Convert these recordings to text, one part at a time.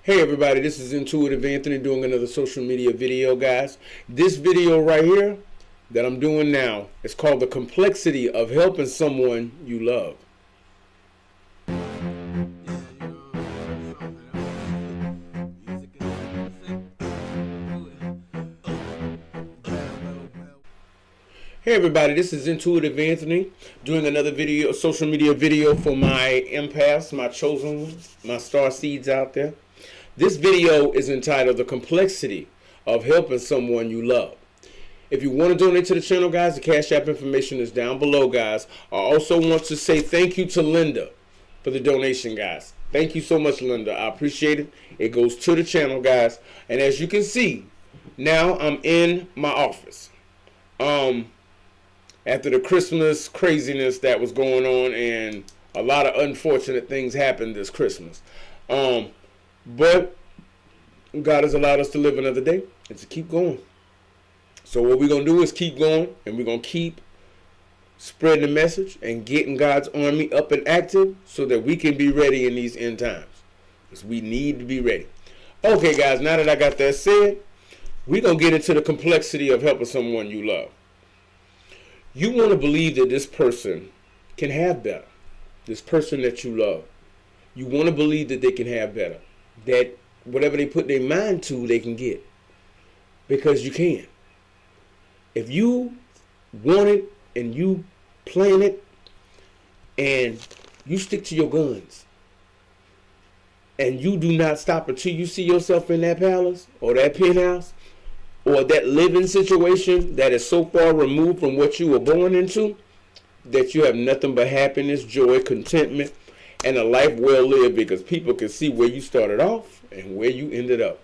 Hey everybody, this is Intuitive Anthony doing another social media video, guys. This video right here that I'm doing now is called The Complexity of Helping Someone You Love. Hey everybody, this is Intuitive Anthony doing another video, social media video for my empaths, my chosen ones, my star seeds out there. This video is entitled The Complexity of Helping Someone You Love. If you want to donate to the channel, guys, the Cash App information is down below, guys. I also want to say thank you to Linda for the donation, guys. Thank you so much, Linda. I appreciate it. It goes to the channel, guys. And as you can see, now I'm in my office. After the Christmas craziness that was going on, and a lot of unfortunate things happened this Christmas. But God has allowed us to live another day and to keep going. So what we're going to do is keep going, and we're going to keep spreading the message and getting God's army up and active so that we can be ready in these end times. Because we need to be ready. Okay, guys, now that I got that said, we're going to get into the complexity of helping someone you love. You want to believe that this person can have better. This person that you love. You want to believe that they can have better. That whatever they put their mind to, they can get. Because you can. If you want it and you plan it and you stick to your guns and you do not stop until you see yourself in that palace or that penthouse or that living situation that is so far removed from what you were born into that you have nothing but happiness, joy, contentment, and a life well lived, because people can see where you started off and where you ended up.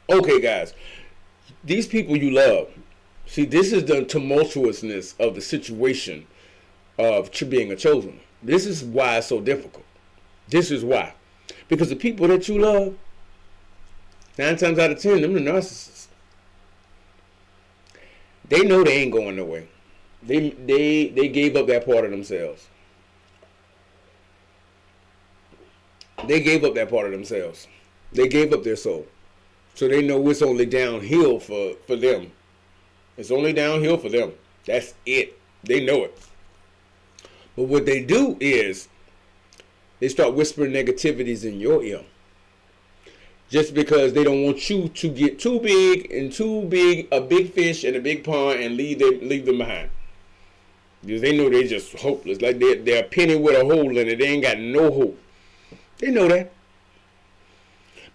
Okay, guys, these people you love, see, this is the tumultuousness of the situation of being a chosen one. This is why it's so difficult. This is why. Because the people that you love, 9 times out of 10, them the narcissists. They know they ain't going nowhere. They gave up that part of themselves. They gave up that part of themselves. They gave up their soul. So they know it's only downhill for them. It's only downhill for them. That's it. They know it. But what they do is they start whispering negativities in your ear. Just because they don't want you to get too big, a big fish in a big pond, and leave them behind. Because they know they're just hopeless. Like they're a penny with a hole in it. They ain't got no hope. They know that.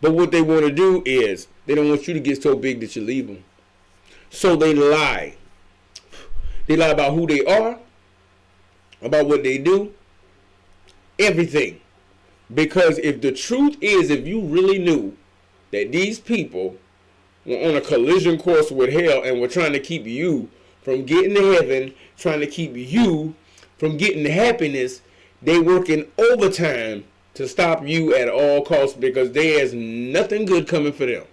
But what they want to do is they don't want you to get so big that you leave them. So they lie. They lie about who they are, about what they do, everything. Because if the truth is, if you really knew that these people were on a collision course with hell and were trying to keep you from getting to heaven, trying to keep you from getting to happiness, they working overtime to stop you at all costs, because there's nothing good coming for them.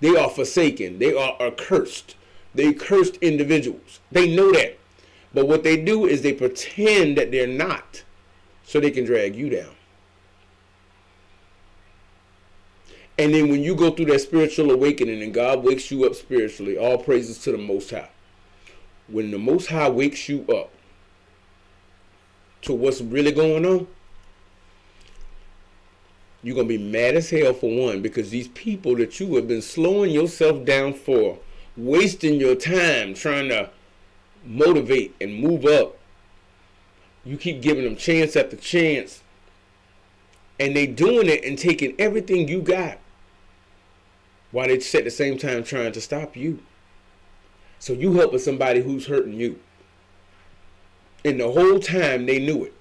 They are forsaken. They are accursed. They cursed individuals. They know that. But what they do is they pretend that they're not, so they can drag you down. And then when you go through that spiritual awakening and God wakes you up spiritually, all praises to the Most High. When the Most High wakes you up to what's really going on, you're going to be mad as hell, for one, because these people that you have been slowing yourself down for, wasting your time trying to motivate and move up, you keep giving them chance after chance, and they doing it and taking everything you got, while they at the same time trying to stop you. So you helping somebody who's hurting you. And the whole time they knew it.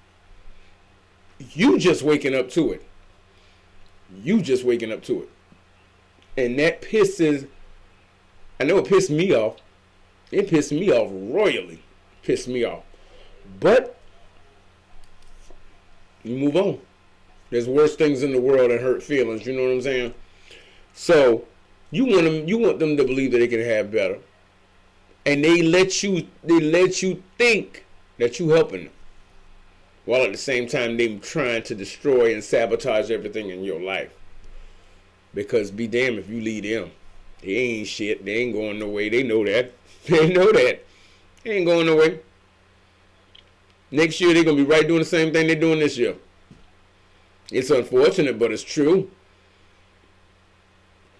You just waking up to it. You just waking up to it. And that pisses, I know it pissed me off. It pissed me off royally. Pissed me off. But you move on. There's worse things in the world than hurt feelings. You know what I'm saying? So you want them to believe that they can have better. And they let you think that you helping them. While at the same time they trying to destroy and sabotage everything in your life. Because be damned if you lead them. They ain't shit. They ain't going no way. They know that. They know that. They ain't going no way. Next year, they're going to be right doing the same thing they're doing this year. It's unfortunate, but it's true.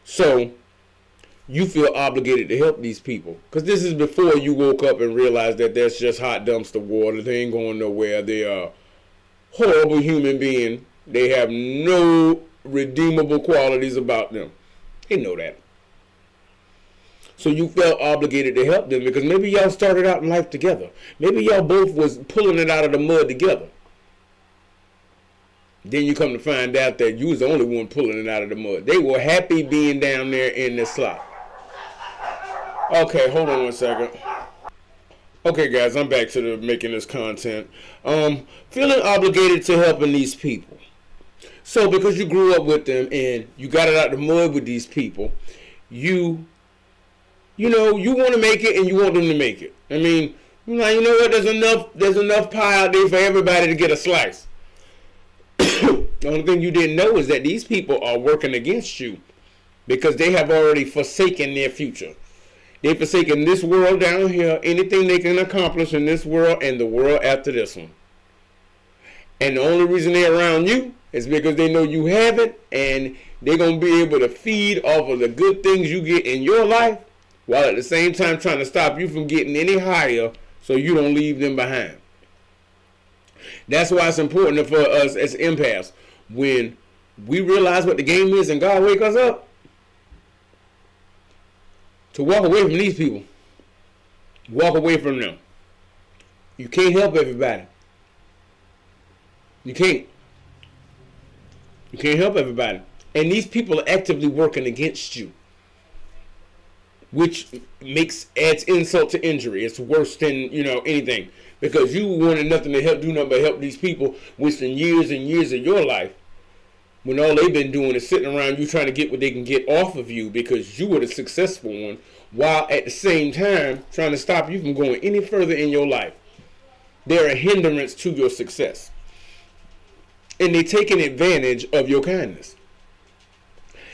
So, you feel obligated to help these people. Because this is before you woke up and realized that that's just hot dumpster water. They ain't going nowhere. They are horrible human being. They have no redeemable qualities about them. They know that. So you felt obligated to help them because maybe y'all started out in life together. Maybe y'all both was pulling it out of the mud together. Then you come to find out that you was the only one pulling it out of the mud. They were happy being down there in the slop. Okay, hold on 1 second. Okay, guys, I'm back to making this content. Feeling obligated to helping these people. So because you grew up with them and you got it out of the mud with these people, you want to make it and you want them to make it. I mean, you know what? There's enough pie out there for everybody to get a slice. The only thing you didn't know is that these people are working against you because they have already forsaken their future. They've forsaken this world down here, anything they can accomplish in this world and the world after this one. And the only reason they're around you is because they know you have it and they're going to be able to feed off of the good things you get in your life while at the same time trying to stop you from getting any higher so you don't leave them behind. That's why it's important for us as empaths, when we realize what the game is and God wake us up, to walk away from these people. Walk away from them. You can't help everybody. You can't. You can't help everybody. And these people are actively working against you, which adds insult to injury. It's worse than, anything. Because you wanted nothing to do nothing but help these people, wasting years and years of your life, when all they've been doing is sitting around you trying to get what they can get off of you because you were the successful one, while at the same time trying to stop you from going any further in your life. They're a hindrance to your success. And they're taking advantage of your kindness.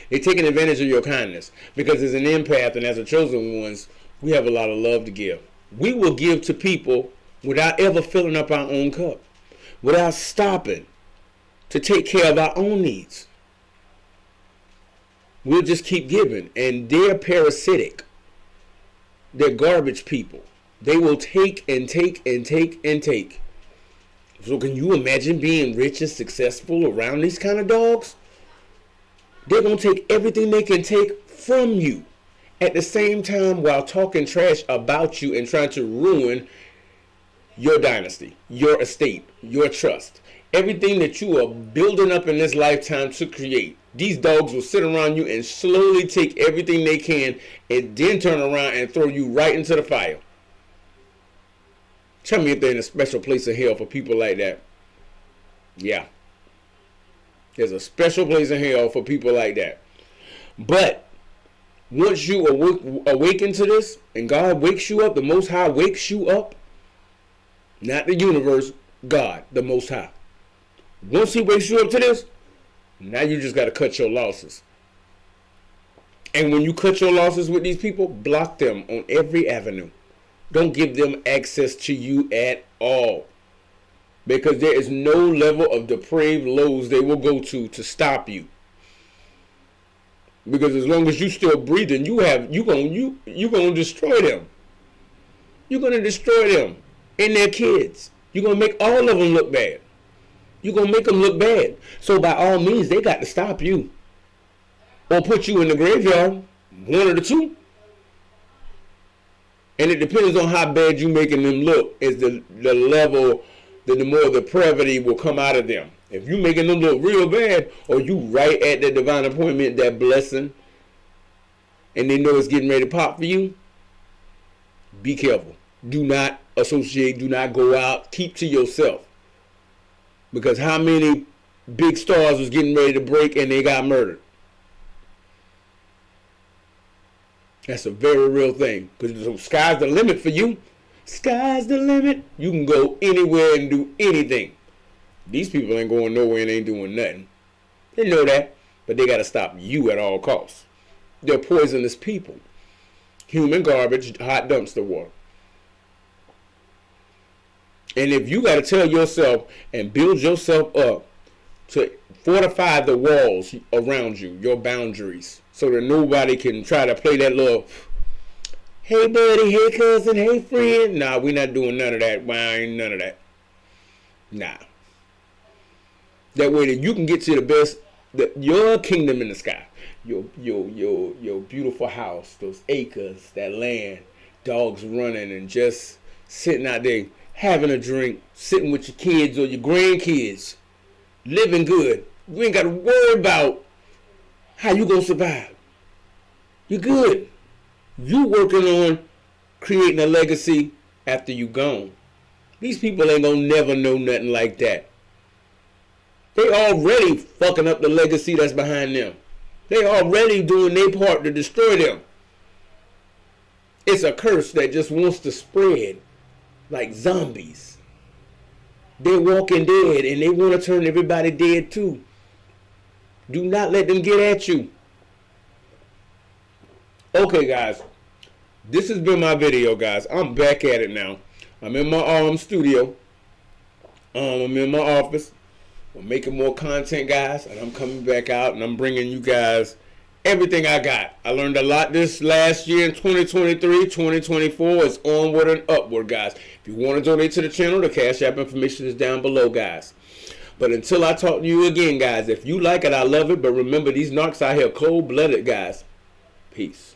They're taking advantage of your kindness because as an empath and as a chosen ones, we have a lot of love to give. We will give to people without ever filling up our own cup, without stopping to take care of our own needs. We'll just keep giving. And they're parasitic. They're garbage people. They will take and take and take and take. So can you imagine being rich and successful around these kind of dogs? They're going to take everything they can take from you at the same time while talking trash about you and trying to ruin your dynasty, your estate, your trust. Everything that you are building up in this lifetime to create. These dogs will sit around you and slowly take everything they can and then turn around and throw you right into the fire. Tell me if they're in a special place of hell for people like that. Yeah. There's a special place in hell for people like that. But once you awaken to this and God wakes you up, the Most High wakes you up, not the universe, God, the Most High. Once he wakes you up to this, now you just got to cut your losses. And when you cut your losses with these people, block them on every avenue. Don't give them access to you at all. Because there is no level of depraved lows they will go to stop you. Because as long as you still breathing, you're gonna destroy them. You're gonna destroy them and their kids. You're gonna make all of them look bad. You're gonna make them look bad. So by all means, they got to stop you or put you in the graveyard. One of the two. And it depends on how bad you making them look. Is the level that the more depravity will come out of them. If you making them look real bad, or you right at the divine appointment, that blessing, and they know it's getting ready to pop for you, be careful. Do not associate. Do not go out. Keep to yourself. Because how many big stars was getting ready to break and they got murdered? That's a very real thing. Because the sky's the limit for you. Sky's the limit. You can go anywhere and do anything. These people ain't going nowhere and ain't doing nothing. They know that. but they got to stop you at all costs. They're poisonous people. Human garbage, hot dumpster water. And if you got to tell yourself and build yourself up to fortify the walls around you, your boundaries, so that nobody can try to play that little, hey buddy, hey cousin, hey friend. Nah, we're not doing none of that. Why ain't none of that? Nah. That way that you can get to the best, your kingdom in the sky, your beautiful house, those acres, that land, dogs running and just sitting out there having a drink, sitting with your kids or your grandkids, living good. You ain't got to worry about how you gonna survive. You're good. You working on creating a legacy after you gone. These people ain't gonna never know nothing like that. They already fucking up the legacy that's behind them. They already doing their part to destroy them. It's a curse that just wants to spread like zombies. They're walking dead and they want to turn everybody dead too. Do not let them get at you. Okay, guys. This has been my video, guys. I'm back at it now. I'm in my studio. I'm in my office. I'm making more content, guys, and I'm coming back out and I'm bringing you guys everything I got. I learned a lot this last year in 2023. 2024 is onward and upward, guys. If you want to donate to the channel, the Cash App information is down below, guys. But until I talk to you again, guys, if you like it, I love it. But remember, these narcs out here cold-blooded, guys. Peace.